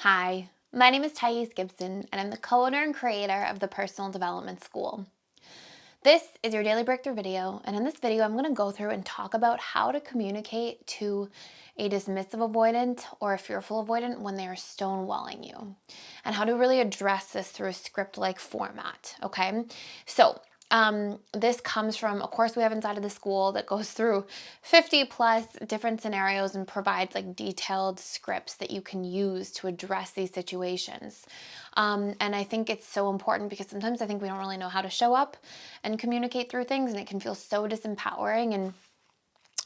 Hi, my name is Gibson, and I'm the co-owner and creator of the Personal Development School. This is your daily breakthrough video, and in this video, I'm going to go through and talk about how to communicate to a dismissive avoidant or a fearful avoidant when they are stonewalling you, and how to really address this through a script-like format. Okay, so this comes from a course we have inside of the school that goes through 50 plus different scenarios and provides like detailed scripts that you can use to address these situations. And I think it's so important because sometimes I think we don't really know how to show up and communicate through things, and it can feel so disempowering. And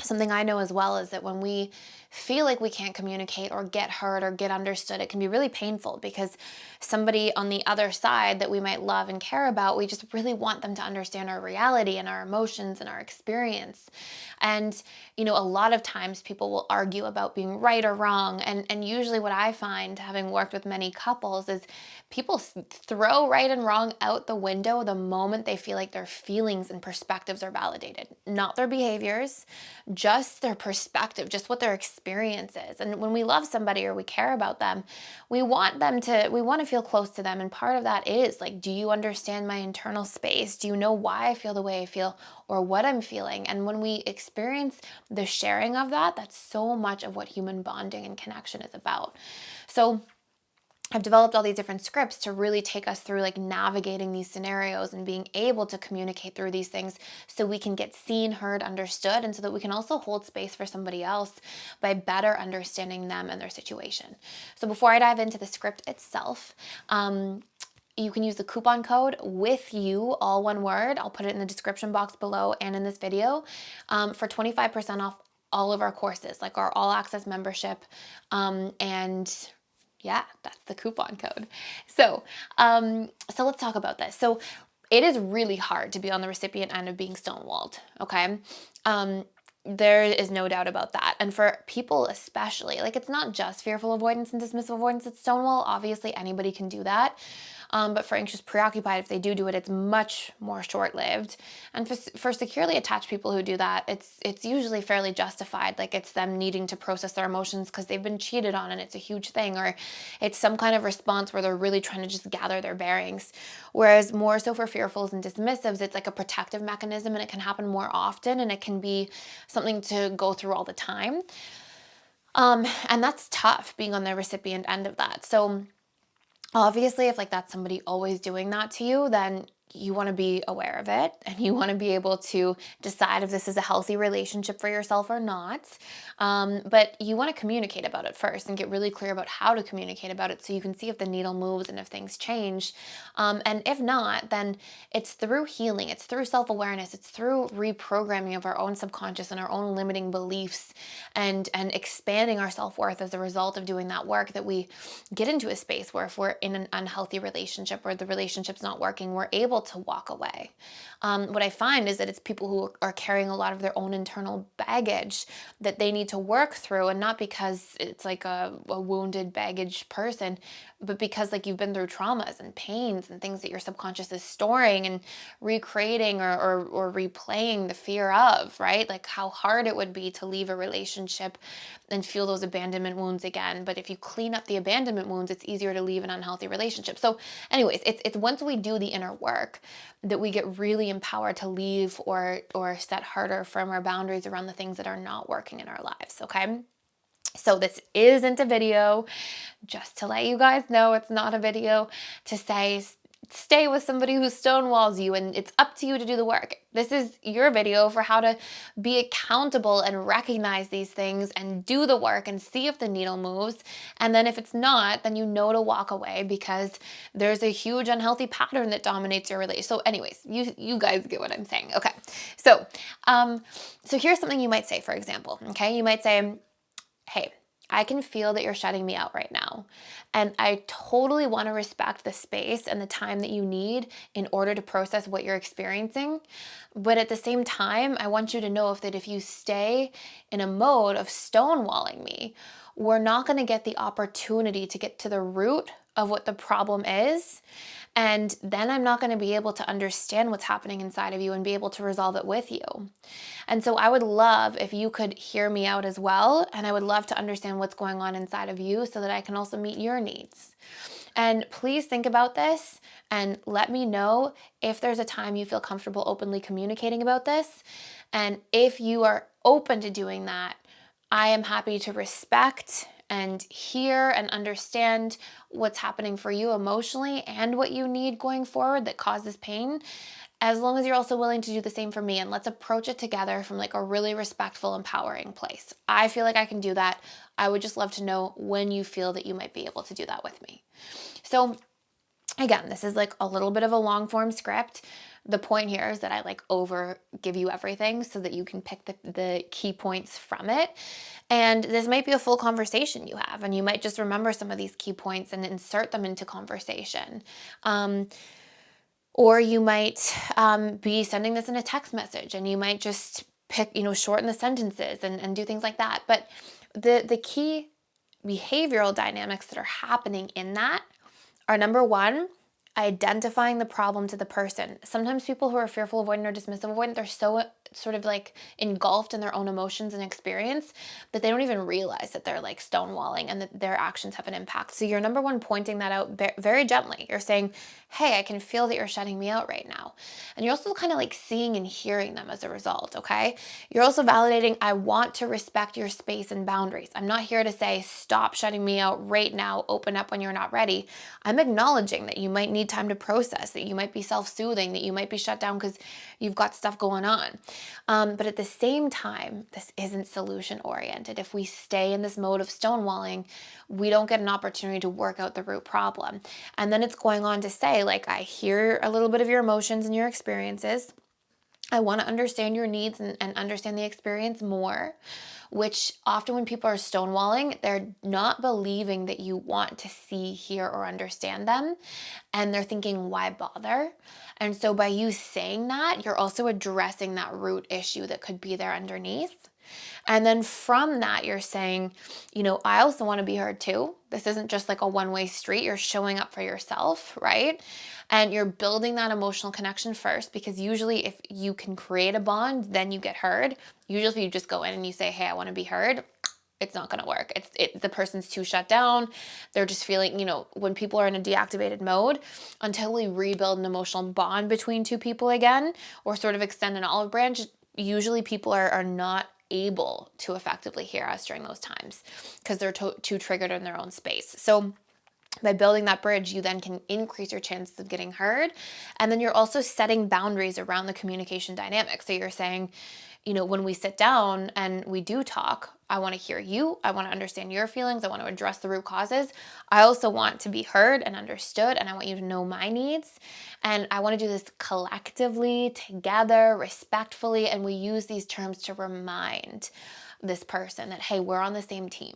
something I know as well is that when we feel like we can't communicate or get heard or get understood, it can be really painful because somebody on the other side that we might love and care about, we just really want them to understand our reality and our emotions and our experience. And, a lot of times people will argue about being right or wrong. And usually what I find, having worked with many couples, is people throw right and wrong out the window the moment they feel like their feelings and perspectives are validated, not their behaviors, just their perspective, just what their experience is. And when we love somebody or we care about them, we want to feel close to them. And part of that is like, do you understand my internal space? Do you know why I feel the way I feel or what I'm feeling? And when we experience the sharing of that, that's so much of what human bonding and connection is about. So I've developed all these different scripts to really take us through like navigating these scenarios and being able to communicate through these things so we can get seen, heard, understood, and so that we can also hold space for somebody else by better understanding them and their situation. So before I dive into the script itself, you can use the coupon code with you, all one word. I'll put it in the description box below and in this video for 25% off all of our courses, like our all access membership, and yeah, that's the coupon code. So let's talk about this. So it is really hard to be on the recipient end of being stonewalled, okay? There is no doubt about that. And for people especially, like it's not just fearful avoidance and dismissive avoidance, it's stonewall. Obviously, anybody can do that. But for anxious preoccupied, if they do it, it's much more short-lived. And for securely attached people who do that, it's usually fairly justified. Like it's them needing to process their emotions because they've been cheated on and it's a huge thing, or it's some kind of response where they're really trying to just gather their bearings. Whereas more so for fearfuls and dismissives, it's like a protective mechanism and it can happen more often and it can be something to go through all the time. And that's tough being on the recipient end of that. So obviously, if like that's somebody always doing that to you, then you want to be aware of it and you want to be able to decide if this is a healthy relationship for yourself or not. But you want to communicate about it first and get really clear about how to communicate about it so you can see if the needle moves and if things change. And if not, then it's through healing, it's through self-awareness, it's through reprogramming of our own subconscious and our own limiting beliefs and expanding our self-worth as a result of doing that work that we get into a space where if we're in an unhealthy relationship or the relationship's not working, we're able to walk away. What I find is that it's people who are carrying a lot of their own internal baggage that they need to work through, and not because it's like a wounded baggage person, but because like you've been through traumas and pains and things that your subconscious is storing and recreating or replaying the fear of, right? Like how hard it would be to leave a relationship and feel those abandonment wounds again. But if you clean up the abandonment wounds, it's easier to leave an unhealthy relationship. So anyways, it's once we do the inner work that we get really empowered to leave or set harder, firmer boundaries around the things that are not working in our lives, okay? So this isn't a video, just to let you guys know, it's not a video to say stay with somebody who stonewalls you and it's up to you to do the work. This is your video for how to be accountable and recognize these things and do the work and see if the needle moves. And then if it's not, then you know to walk away because there's a huge unhealthy pattern that dominates your relationship. So anyways, you guys get what I'm saying. Okay. So here's something you might say, for example, okay? You might say, hey, I can feel that you're shutting me out right now. And I totally want to respect the space and the time that you need in order to process what you're experiencing. But at the same time, I want you to know that if you stay in a mode of stonewalling me we're not going to get the opportunity to get to the root of what the problem is. And then I'm not going to be able to understand what's happening inside of you and be able to resolve it with you. And so I would love if you could hear me out as well. And I would love to understand what's going on inside of you so that I can also meet your needs. And please think about this and let me know if there's a time you feel comfortable openly communicating about this. And if you are open to doing that, I am happy to respect and hear and understand what's happening for you emotionally and what you need going forward that causes pain, as long as you're also willing to do the same for me. And let's approach it together from like a really respectful, empowering place. I feel like I can do that. I would just love to know when you feel that you might be able to do that with me. So again, this is like a little bit of a long form script. The point here is that I like over give you everything so that you can pick the key points from it. And this might be a full conversation you have, and you might just remember some of these key points and insert them into conversation. Or you might be sending this in a text message, and you might just pick, shorten the sentences and do things like that. But the key behavioral dynamics that are happening in that are, number one, identifying the problem to the person. Sometimes people who are fearful avoidant or dismissive avoidant, they're so sort of like engulfed in their own emotions and experience that they don't even realize that they're like stonewalling and that their actions have an impact. So you're, number one, pointing that out very gently. You're saying, hey, I can feel that you're shutting me out right now. And you're also kind of like seeing and hearing them as a result, okay? You're also validating, I want to respect your space and boundaries. I'm not here to say, stop shutting me out right now, open up when you're not ready. I'm acknowledging that you might need time to process, that you might be self-soothing, that you might be shut down because you've got stuff going on. But at the same time, this isn't solution oriented. If we stay in this mode of stonewalling, we don't get an opportunity to work out the root problem. And then it's going on to say, like, I hear a little bit of your emotions and your experiences. I want to understand your needs and understand the experience more, which often when people are stonewalling, they're not believing that you want to see, hear, or understand them. And they're thinking, why bother? And so by you saying that, you're also addressing that root issue that could be there underneath. And then from that, you're saying, I also want to be heard too. This isn't just like a one-way street. You're showing up for yourself, right? And you're building that emotional connection first, because usually if you can create a bond, then you get heard. Usually if you just go in and you say, hey, I want to be heard, it's not going to work. The person's too shut down. They're just feeling, when people are in a deactivated mode, until we rebuild an emotional bond between two people again, or sort of extend an olive branch, usually people are not able to effectively hear us during those times because they're too triggered in their own space. So by building that bridge, you then can increase your chances of getting heard. And then you're also setting boundaries around the communication dynamic. So you're saying, when we sit down and we do talk, I want to hear you. I want to understand your feelings. I want to address the root causes. I also want to be heard and understood, and I want you to know my needs. And I want to do this collectively, together, respectfully. And we use these terms to remind this person that, hey, we're on the same team.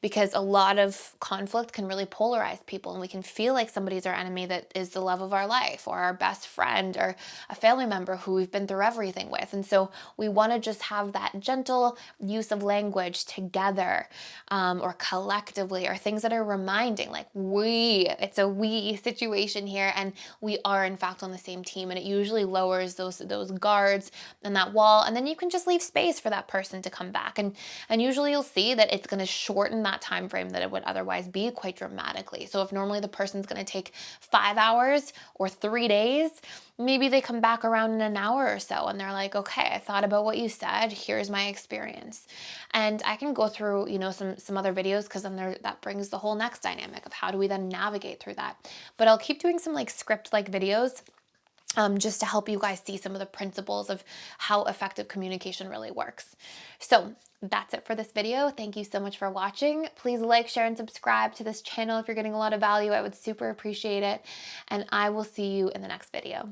Because a lot of conflict can really polarize people, and we can feel like somebody's our enemy that is the love of our life, or our best friend, or a family member who we've been through everything with. And so we want to just have that gentle use of language together, or collectively, or things that are reminding, like, it's a we situation here, and we are in fact on the same team. And it usually lowers those guards and that wall, and then you can just leave space for that person to come back. And usually you'll see that it's going to shorten that time frame that it would otherwise be quite dramatically. So if normally the person's going to take 5 hours or 3 days, maybe they come back around in an hour or so, and they're like, okay, I thought about what you said. Here's my experience. And I can go through, some other videos, because then that brings the whole next dynamic of how do we then navigate through that. But I'll keep doing some like script-like videos, just to help you guys see some of the principles of how effective communication really works. So that's it for this video. Thank you so much for watching. Please like, share, and subscribe to this channel if you're getting a lot of value. I would super appreciate it. And I will see you in the next video.